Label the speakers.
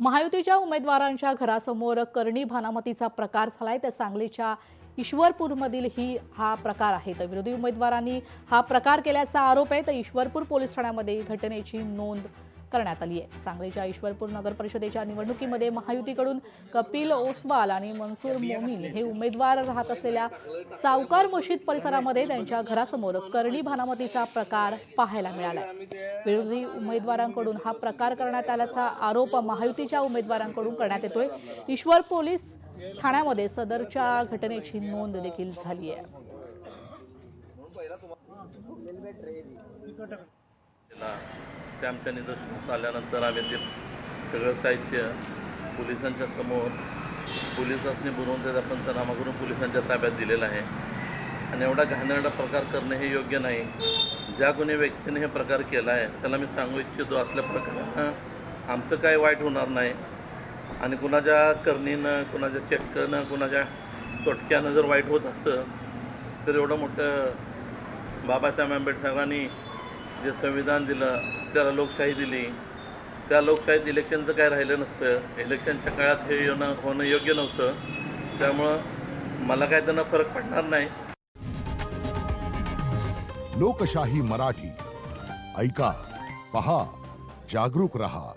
Speaker 1: महायुतीच्या उमेदवारांच्या घरासमोर करणी भानामतीचा प्रकार झालाय। तर सांगलीच्या ईश्वरपूरमधील हा प्रकार आहे। तर विरोधी उमेदवारांनी हा प्रकार केल्याचा आरोप आहे। तर ईश्वरपूर पोलीस ठाण्यामध्ये घटनेची नोंद करण्यात आली आहे। सांगलीच्या ईश्वरपूर नगर परिषदेच्या निवडणुकीमध्ये महायुतीकडून कपिल ओसवाल आणि मनसूर मोमीन हे उमेदवार राहत असलेल्या सावकार मशीद परिसरामध्ये त्यांच्या घरासमोर करणी भानामतीचा प्रकार पाहायला मिळाला। विरोधी उमेदवारांकडून हा प्रकार करण्यात आल्याचा आरोप महायुतीच्या उमेदवारांकडून करण्यात येतोय। ईश्वर पोलीस ठाण्यामध्ये सदरच्या घटनेची नोंद देखील झाली आहे।
Speaker 2: ते आमच्या निदर्शनास आल्यानंतर आम्ही ते सगळं साहित्य पोलिसांच्या समोर पोलिसांनी बोलवून त्याचा पंचनामा करून पोलिसांच्या ताब्यात दिलेला आहे। आणि एवढा घाणेरडा प्रकार करणे हे योग्य नाही। ज्या कोणी व्यक्तीने हे प्रकार केला आहे त्याला मी सांगू इच्छितो, असल्या प्रकारानं आमचं काय वाईट होणार नाही। आणि कुणाच्या करणीनं, कुणाच्या चटकनं, कुणाच्या तोटक्यानं जर वाईट होत असतं तर एवढं मोठं बाबासाहेब आंबेडकरांनी जे संविधान दिलं, त्याला लोकशाही दिली, त्या लोकशाहीत इलेक्शनचं काय राहिलं नसतं। इलेक्शनच्या काळात हे होणं योग्य नव्हतं। त्यामुळं मला काय त्यांना फरक पडणार नाही।
Speaker 3: लोकशाही मराठी ऐका, पहा, जागरूक रहा।